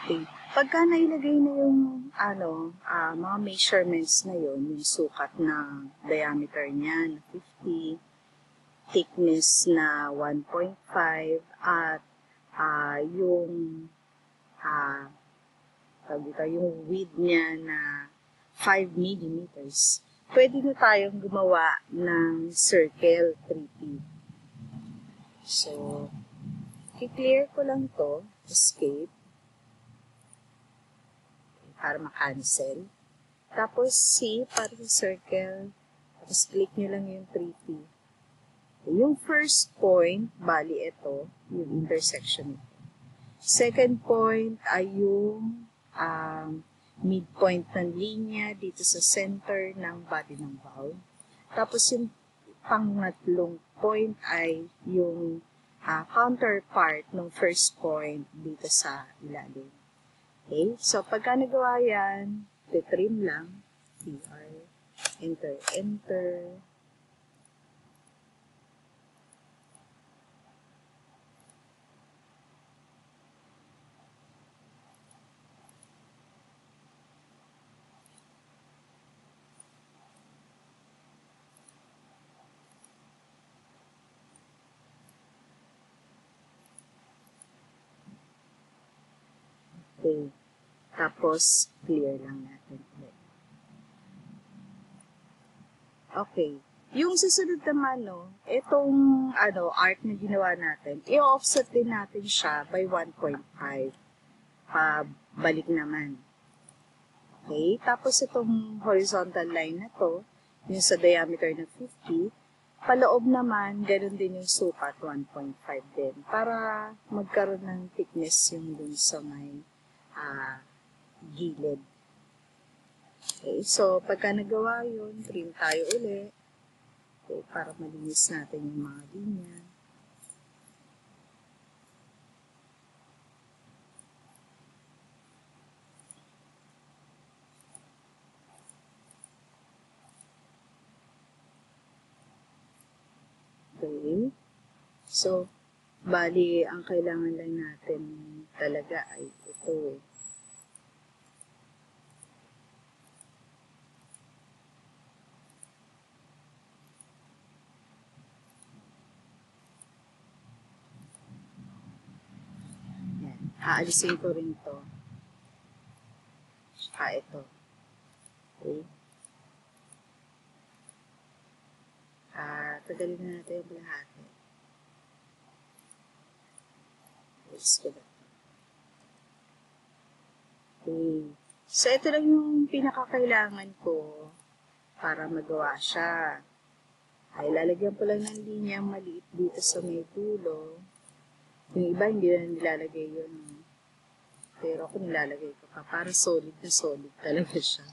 Okay. Pagka nailagay na yung mga measurements na yon, yung sukat na diameter niya na 50, thickness na 1.5, at yung width niya na 5 millimeters, pwede na tayong gumawa ng circle 3P. So, i-clear ko lang to, escape, para makancel. Tapos C para sa circle. Tapos click nyo lang yung 3P. Yung first point, bali ito, yung intersection ito. Second point ay yung midpoint ng linya dito sa center ng body ng valve. Tapos yung pangatlong point ay yung counterpart ng first point dito sa ilalim. Okay, so pagka nagawa yan, trim lang, PR, enter, enter. Okay. Tapos, clear lang natin ulit. Okay. Yung susunod naman, itong art na ginawa natin, i-offset din natin siya by 1.5. Pabalik naman. Okay. Tapos, itong horizontal line na to, yung sa diameter na 50, paloob naman, ganun din yung sukat, 1.5 din. Para magkaroon ng thickness yung dun sa may gilid. Okay, so pagka nagawa yun, trim tayo ulit. Okay, para malinis natin yung mga linya. Okay, so bali, ang kailangan lang natin talaga ay ito. Aalisin ko rin to. Saka ito. Okay. Tagalin na natin yung lahat. Alis ko na. Okay. So, ito lang yung pinakakailangan ko para magawa siya. Ay, lalagyan ko lang ng linyang maliit dito sa may dulo. Yung iba, hindi na nilalagay yun. Pero ako nilalagay ko pa para solid na solid talaga siya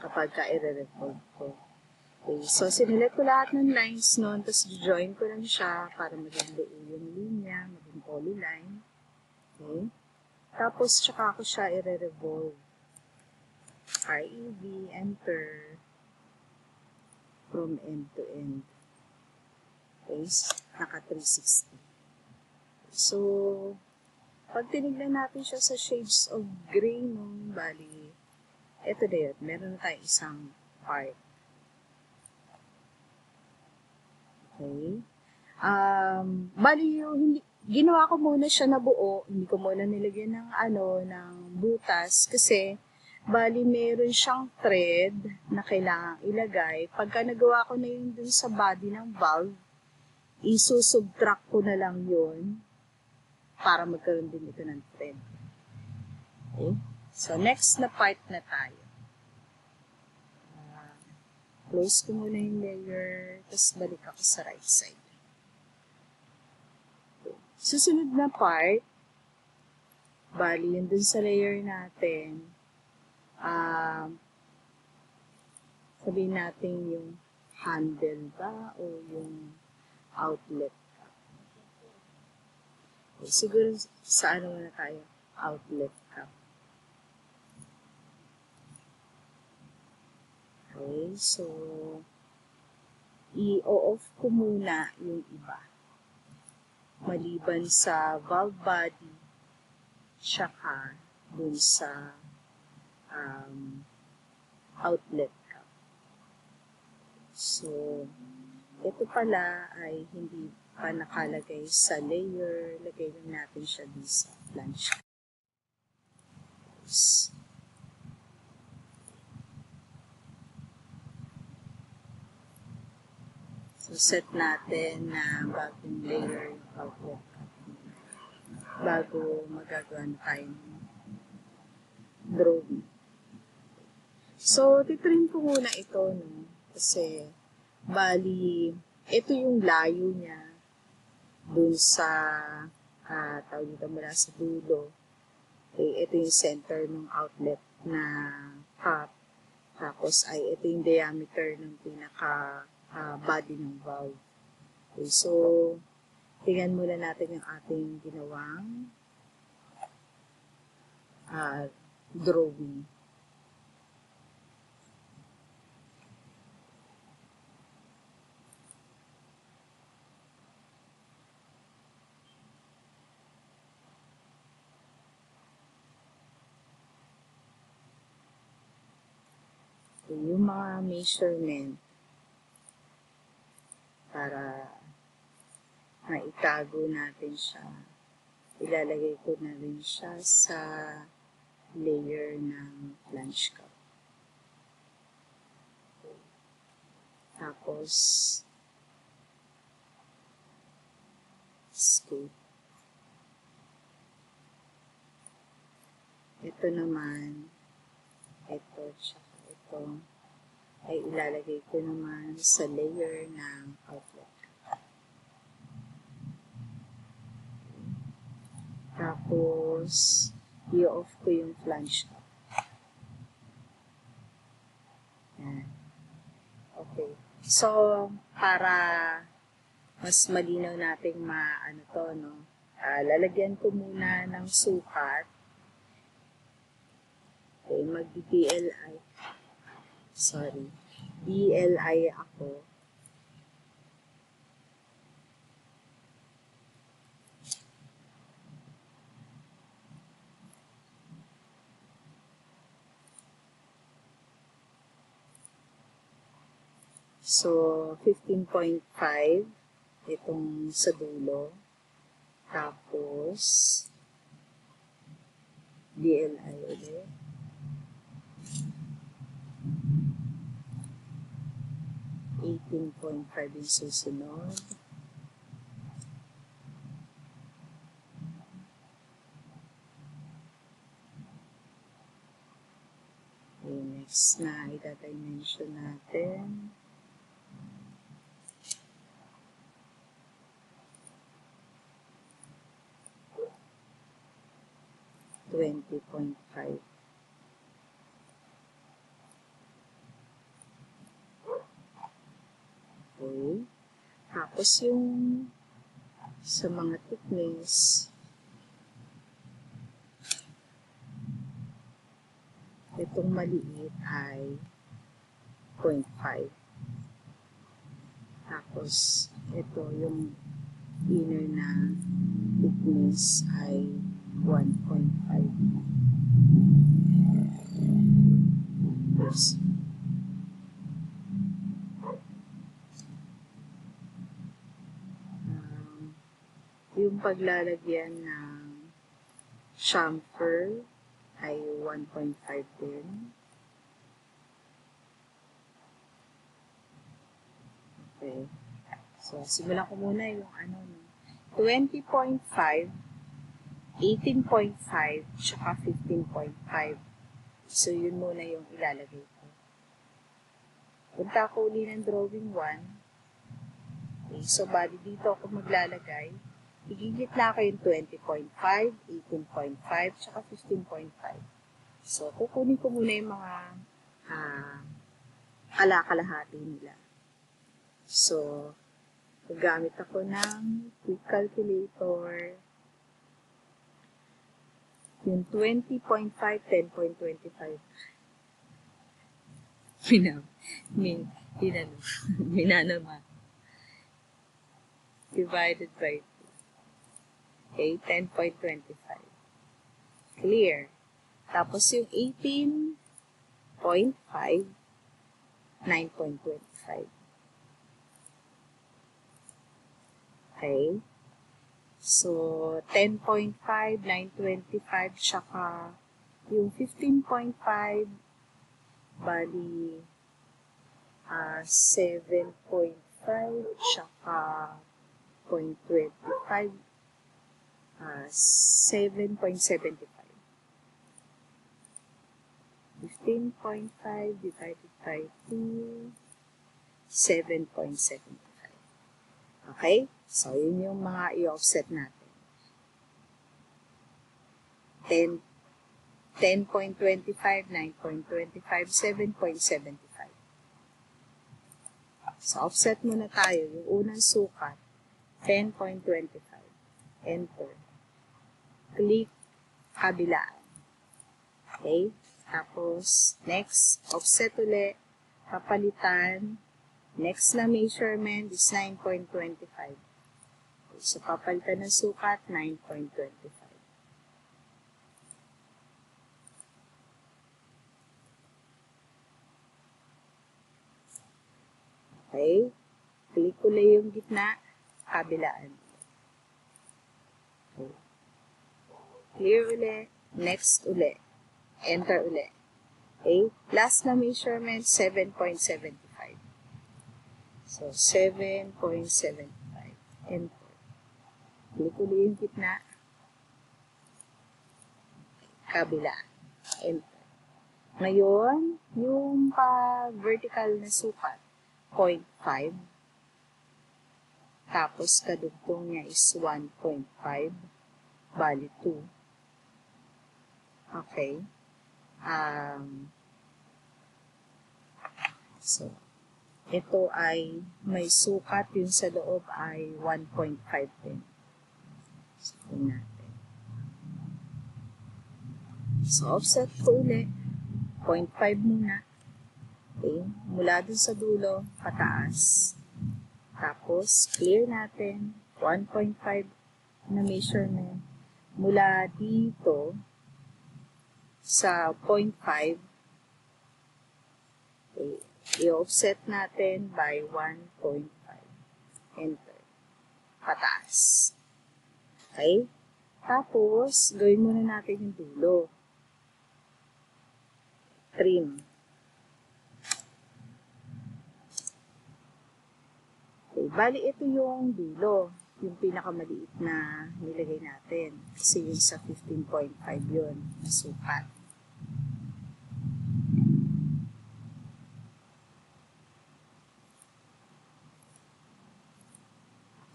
kapag ka-i-record ko. Okay, so sinilet ko lahat ng lines noon, tapos join ko lang siya para maging buo yung linya, maging polyline. Okay, tapos tsaka ko siya i-revolve. REV, enter, from end to end. Okay, naka 360. So, pag tinignan natin siya sa shades of gray, bali, eto na yun, meron na tayong isang part. Okay. Bali, ginawa ko muna siya na buo, hindi ko muna nilagyan ng butas, kasi, bali, meron siyang thread na kailangang ilagay. Pagka nagawa ko na yun dun sa body ng valve, isusubtract ko na lang yun para magkaroon din ito ng thread. Okay? So, next na part na tayo. Close ko muna yung layer, tapos balik ako sa right side. Okay. Susunod na part, bali yun dun sa layer natin, sabihin natin yung handle ba o yung outlet. Okay, siguro sa muna tayo? Outlet cap. Okay, so i-off ko muna yung iba. Maliban sa valve body, tsaka dun sa outlet cup. So, ito pala ay hindi pa nakalagay sa layer. Lagay lang natin siya dun sa flange cup. So, set natin na bagong layer yung outlet cup bago magagawa na tayo ng drawing. So, titrim ko muna ito, no? Kasi, bali, ito yung layo niya dun sa, tawag dito mula sa dulo. Okay, ito yung center ng outlet na cup. Tapos, ay ito yung diameter ng pinaka body ng valve. Okay, so, tingnan muna natin yung ating ginawang drawing. So, yung mga measurement para maitago natin siya, ilalagay ko na rin siya sa layer ng flange cup. Tapos, scoop. Ito naman, ito, tsaka ito, ay ilalagay ko naman sa layer ng outlet. Tapos, i-off ko yung flange cup. Yan. Okay. So, para mas malinaw nating maano to, no? Lalagyan ko muna ng sukat. Okay, mag-BLI. Sorry. BLI ako. So, 15.5 itong sa dulo. Tapos, BLI ulit. 18.5 yung susunod. Okay, next na ita-dimension natin. $20.5. Okay. Tapos yung sa mga thickness, itong maliit ay 0.5. Tapos, ito yung inner na thickness ay 1.5. Yes. Yung paglalagyan ng chamfer ay 1.5 din. Okay. So, simulan ko muna yung 20.5, 18.5, tsaka 15.5. So, yun muna yung ilalagay ko. Punta ko uli ng drawing 1. Okay, so, bali dito ako maglalagay. Igigit na ako yung 20.5, 18.5, tsaka 15.5. So, kukunin ko muna yung mga kalakalahati nila. So, gagamit ako ng quick calculator. Yung 20.5, 10.25. Minanama. Divided by 2. Okay, 10.25. Clear. Tapos yung 18.5, 9.25. Okay? So, 10.5, 9.25, tsaka yung 15.5, bali 7.5, tsaka 0.25, 7.75. 15.5 divided by 2, 7.75. Okay? So, yun yung mga i-offset natin. 10.25, 9.25, 7.75. So, offset muna tayo. Yung unang sukat, 10.25. Enter. Click kabilaan. Okay? Tapos, next, offset ulit. Papalitan. Next na measurement is 9.25. So, papalitan ng sukat, 9.25. Okay? Click ulit yung gitna, kabilaan. Okay. Clear ulit. Next ulit. Enter ulit. Okay? Last na measurement, 7.75. So, 7.75. Enter. Click ulit yung gitna. Kabila. Enter. Ngayon, yung vertical na sukat, 0.5. Tapos, kadugtong niya is 1.5. Bali, 2. Okay. So, ito ay may sukat, yung sa loob ay 1.5 din. So, natin. So, offset ko ulit. 0.5 muna. Okay. Mula dun sa dulo, pataas. Tapos, clear natin. 1.5 na measurement. Mula dito sa 0.5, okay, i-offset natin by 1.5. Enter. Pataas. Okay? Tapos, gawin muna natin yung dulo. Trim. Okay, bali ito yung dulo. Yung pinakamaliit na nilagay natin. Kasi yung sa 15.5 yun, na sukat.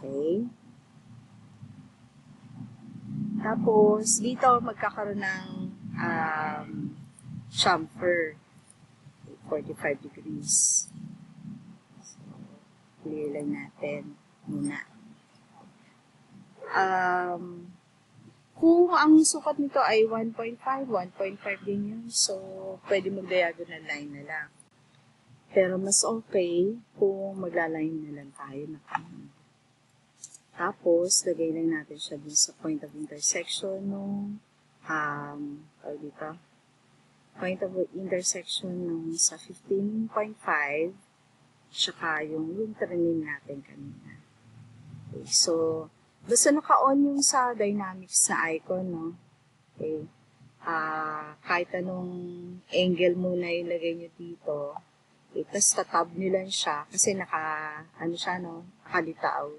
Okay. Tapos, dito magkakaroon ng chamfer. 45 degrees. So, clear lang natin muna. Kung ang sukat nito ay 1.5, 1.5 din yun. So, pwede mag-diagonal line na lang. Pero mas okay kung magla-line na lang tayo na kanan. Tapos, lagay lang natin siya dun sa point of intersection nung point of intersection nung sa 15.5 tsaka yung trinim natin kanina. Okay, so, basta naka-on yung sa dynamics na icon, no? Okay. Kahit anong angle muna ilagay nyo dito, okay, tapos tatab nyo lang siya kasi nakalitaw.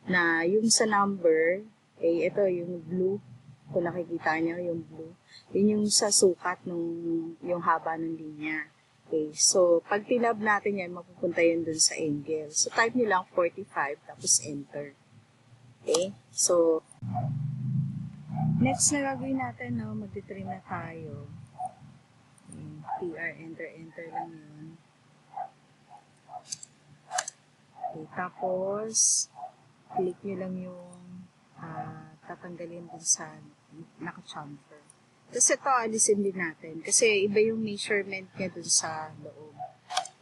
Na yung sa number, ito yung blue, kung nakikita nyo yung blue, yun yung sa sukat yung haba ng linya. Okay, so pag tinab natin yan, mapupunta yun dun sa angle. So type nyo lang 45, tapos enter. Okay, so next na gagawin natin, no, magtitrim na tayo. Okay, PR, enter lang yun. Okay, tapos click nyo lang yung tatanggalin dun sa naka-chamfer. Tapos ito, alisin din natin. Kasi iba yung measurement niya dun sa loob.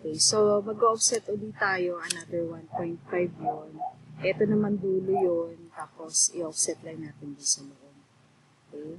Okay, so mag-offset ulit tayo. Another 1.5 yun. Ito naman dulo yun. Tapos i-offset lang natin dun sa loob. Okay.